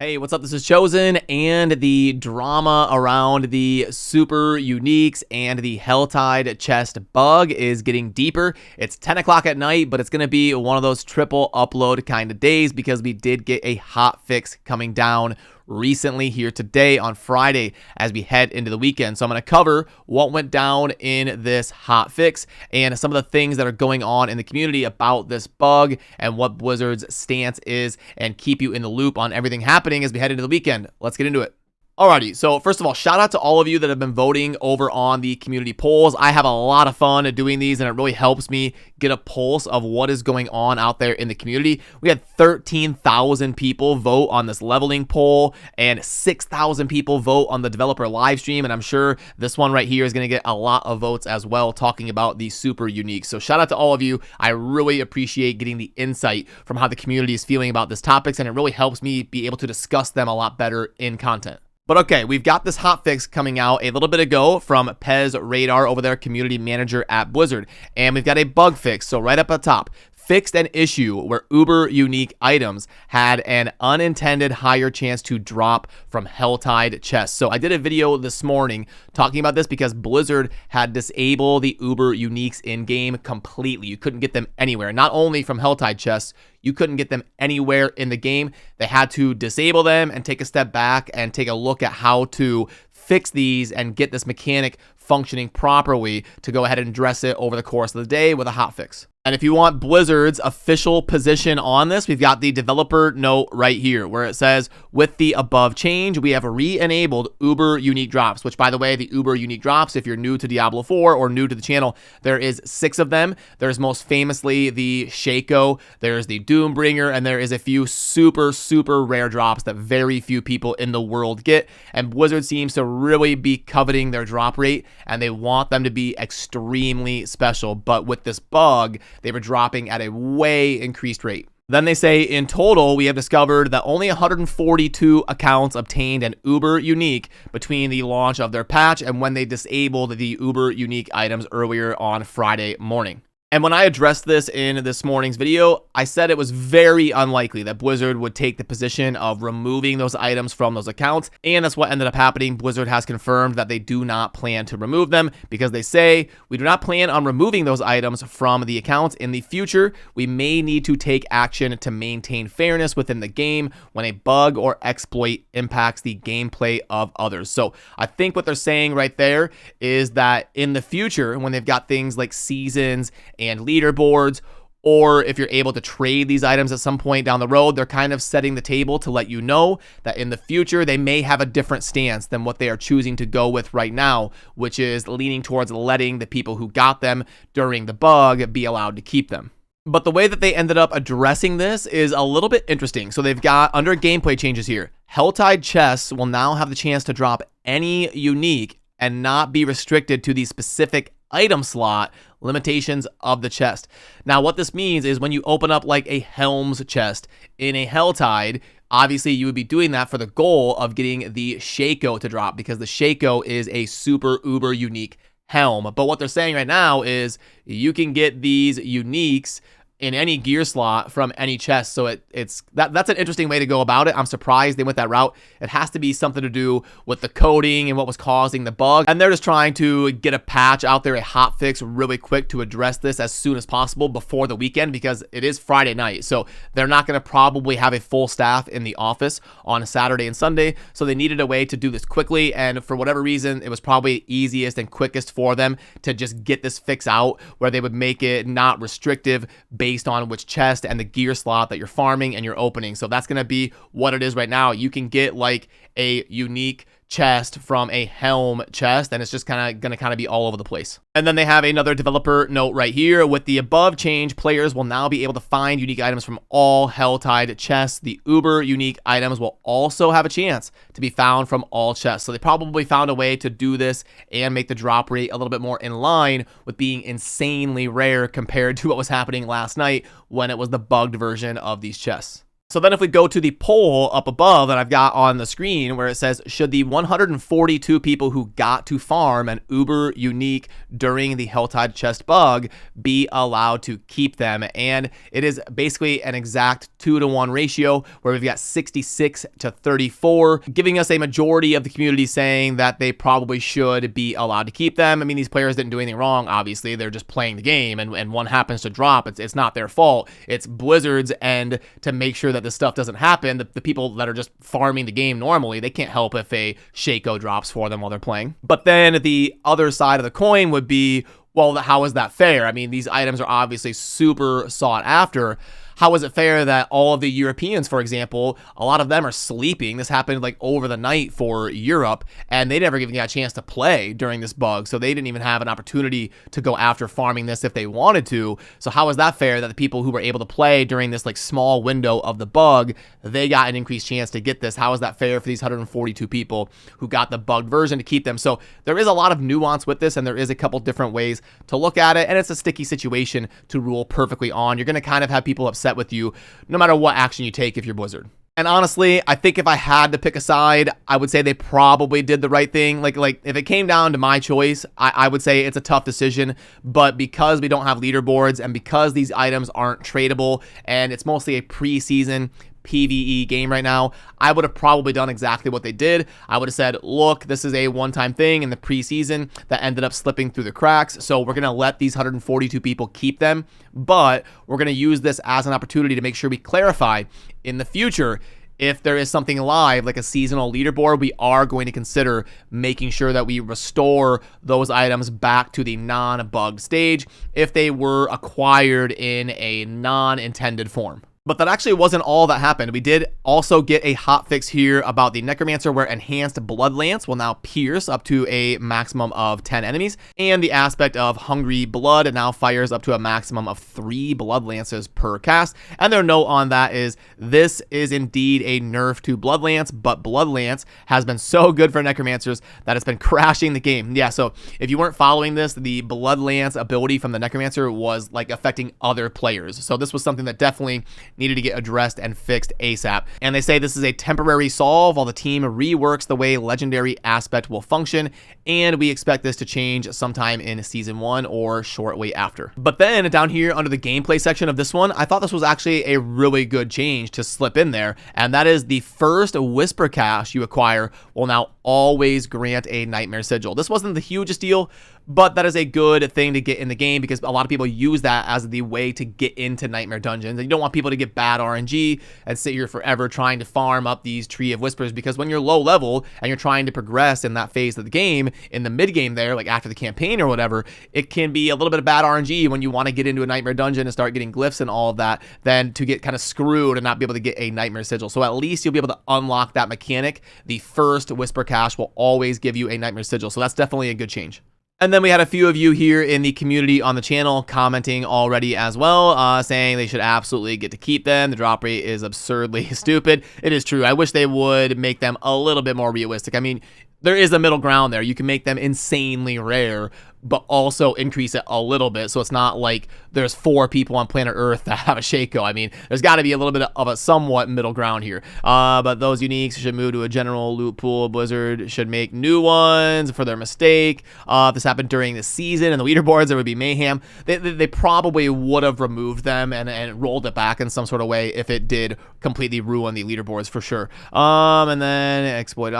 Hey, what's up? This is Chosen, and the drama around the super uniques and the Helltide chest bug is getting deeper. It's 10 o'clock at night, but it's going to be one of those triple upload kind of days because we did get a hotfix coming down recently here today on Friday as we head into the weekend. So I'm going to cover what went down in this hotfix and some of the things that are going on in the community about this bug and what Blizzard's stance is, and keep you in the loop on everything happening as we head into the weekend. Let's get into it. Alrighty, so first of all, shout out to all of you that have been voting over on the community polls. I have a lot of fun at doing these, and it really helps me get a pulse of what is going on out there in the community. We had 13,000 people vote on this leveling poll, and 6,000 people vote on the developer live stream, and I'm sure this one right here is going to get a lot of votes as well, talking about the super unique. So shout out to all of you. I really appreciate getting the insight from how the community is feeling about this topics, and it really helps me be able to discuss them a lot better in content. But okay, we've got this hotfix coming out a little bit ago from Pez Radar over there, community manager at Blizzard. And we've got a bug fix. So right up at the top, fixed an issue where uber unique items had an unintended higher chance to drop from Helltide chests. So I did a video this morning talking about this because Blizzard had disabled the uber uniques in game completely. You couldn't get them anywhere, not only from Helltide chests, you couldn't get them anywhere in the game. They had to disable them and take a step back and take a look at how to fix these and get this mechanic functioning properly to go ahead and address it over the course of the day with a hotfix. And if you want Blizzard's official position on this, we've got the developer note right here where it says, with the above change, we have re-enabled Uber unique drops, which, by the way, the Uber unique drops, if you're new to Diablo 4 or new to the channel, there is 6 of them. There's most famously the Shaco, there's the Doombringer, and there is a few super, super rare drops that very few people in the world get. And Blizzard seems to really be coveting their drop rate, and they want them to be extremely special. But with this bug, they were dropping at a way increased rate. Then they say, in total, we have discovered that only 142 accounts obtained an Uber unique between the launch of their patch and when they disabled the Uber unique items earlier on Friday morning. And when I addressed this in this morning's video, I said it was very unlikely that Blizzard would take the position of removing those items from those accounts, and that's what ended up happening. Blizzard has confirmed that they do not plan to remove them because they say, we do not plan on removing those items from the accounts in the future. We may need to take action to maintain fairness within the game when a bug or exploit impacts the gameplay of others. So I think what they're saying right there is that in the future, when they've got things like seasons and leaderboards, or if you're able to trade these items at some point down the road, they're kind of setting the table to let you know that in the future they may have a different stance than what they are choosing to go with right now, which is leaning towards letting the people who got them during the bug be allowed to keep them. But the way that they ended up addressing this is a little bit interesting. So they've got, under gameplay changes here, Helltide chests will now have the chance to drop any unique and not be restricted to the specific item slot limitations of the chest. Now, what this means is when you open up like a Helm's chest in a Helltide, obviously you would be doing that for the goal of getting the Shaco to drop, because the Shaco is a super uber unique helm. But what they're saying right now is you can get these uniques in any gear slot from any chest. So that's an interesting way to go about it. I'm surprised they went that route. It has to be something to do with the coding and what was causing the bug. And they're just trying to get a patch out there, a hot fix really quick to address this as soon as possible before the weekend, because it is Friday night. So they're not going to probably have a full staff in the office on Saturday and Sunday. So they needed a way to do this quickly. And for whatever reason, it was probably easiest and quickest for them to just get this fix out where they would make it not restrictive based on which chest and the gear slot that you're farming and you're opening. So that's going to be what it is right now. You can get like a unique chest from a helm chest, and it's just going to be all over the place. And then they have another developer note right here. With the above change, players will now be able to find unique items from all Helltide chests. The uber unique items will also have a chance to be found from all chests. So they probably found a way to do this and make the drop rate a little bit more in line with being insanely rare compared to what was happening last night when it was the bugged version of these chests. So then if we go to the poll up above that I've got on the screen where it says, should the 142 people who got to farm an uber unique during the Helltide chest bug be allowed to keep them? And it is basically an exact 2-to-1 ratio where we've got 66 to 34, giving us a majority of the community saying that they probably should be allowed to keep them. I mean, these players didn't do anything wrong, obviously. They're just playing the game, and one happens to drop. It's not their fault. It's Blizzard's end to make sure that this stuff doesn't happen. The people that are just farming the game normally, they can't help if a Shaco drops for them while they're playing. But then the other side of the coin would be, well, how is that fair? I mean, these items are obviously super sought after. How is it fair that all of the Europeans, for example, a lot of them are sleeping? This happened like over the night for Europe, and they never even got a chance to play during this bug, so they didn't even have an opportunity to go after farming this if they wanted to. So how is that fair that the people who were able to play during this like small window of the bug, they got an increased chance to get this? How is that fair for these 142 people who got the bugged version to keep them? So there is a lot of nuance with this, and there is a couple different ways to look at it, and it's a sticky situation to rule perfectly on. You're going to kind of have people upset with you no matter what action you take if you're Blizzard. And honestly, I think if I had to pick a side, I would say they probably did the right thing. Like if it came down to my choice, I would say it's a tough decision. But because we don't have leaderboards and because these items aren't tradable and it's mostly a preseason PvE game right now, I would have probably done exactly what they did. I would have said, look, this is a one-time thing in the preseason that ended up slipping through the cracks, so we're going to let these 142 people keep them, but we're going to use this as an opportunity to make sure we clarify in the future if there is something live like a seasonal leaderboard, we are going to consider making sure that we restore those items back to the non-bugged stage if they were acquired in a non-intended form. But that actually wasn't all that happened. We did also get a hotfix here about the Necromancer where enhanced Blood Lance will now pierce up to a maximum of 10 enemies, and the aspect of Hungry Blood now fires up to a maximum of 3 Blood Lances per cast. And their note on that is, this is indeed a nerf to Blood Lance, but Blood Lance has been so good for Necromancers that it's been crashing the game. Yeah, so if you weren't following this, the Blood Lance ability from the Necromancer was like affecting other players. So this was something that definitely needed to get addressed and fixed ASAP. And they say this is a temporary solve while the team reworks the way legendary aspect will function, and we expect this to change sometime in season 1 or shortly after. But then down here under the gameplay section of this one, I thought this was actually a really good change to slip in there, and that is the first Whisper cache you acquire will now always grant a Nightmare Sigil. This wasn't the hugest deal, but that is a good thing to get in the game because a lot of people use that as the way to get into Nightmare Dungeons. And you don't want people to get bad RNG and sit here forever trying to farm up these Tree of Whispers, because when you're low level and you're trying to progress in that phase of the game, in the mid game there, like after the campaign or whatever, it can be a little bit of bad RNG when you want to get into a Nightmare Dungeon and start getting glyphs and all of that, then to get kind of screwed and not be able to get a Nightmare Sigil. So at least you'll be able to unlock that mechanic. The first Whisper cache will always give you a Nightmare Sigil, so that's definitely a good change. And then we had a few of you here in the community on the channel commenting already as well, saying they should absolutely get to keep them. The drop rate is absurdly stupid. It is true. I wish they would make them a little bit more realistic. I mean, there is a middle ground there. You can make them insanely rare, but also increase it a little bit, so it's not like there's 4 people on planet Earth that have a Shaco. I mean, there's got to be a little bit of a somewhat middle ground here. But those uniques should move to a general loot pool. Blizzard should make new ones for their mistake. If this happened during the season and the leaderboards, there would be mayhem. They probably would have removed them and rolled it back in some sort of way if it did completely ruin the leaderboards for sure. And then exploit.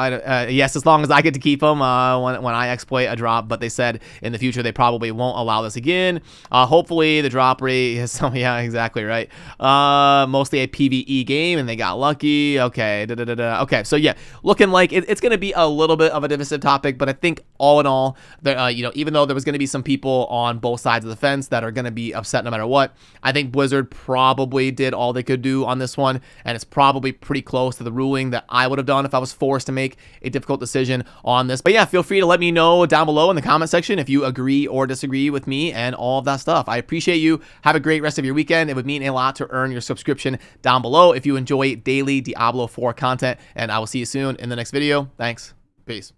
Yes, as long as I get to keep them when I exploit a drop, but they said in the future they probably won't allow this again. Hopefully the drop rate is some, yeah, exactly right. Mostly a PvE game and they got lucky. Okay, okay, so yeah, looking like it's going to be a little bit of a divisive topic, but I think all in all, you know, even though there was going to be some people on both sides of the fence that are going to be upset no matter what, I think Blizzard probably did all they could do on this one, and it's probably pretty close to the ruling that I would have done if I was forced to make a difficult decision on this. But yeah, feel free to let me know down below in the comment section if you agree or disagree with me and all of that stuff. I appreciate you. Have a great rest of your weekend. It would mean a lot to earn your subscription down below if you enjoy daily Diablo 4 content, and I will see you soon in the next video. Thanks. Peace.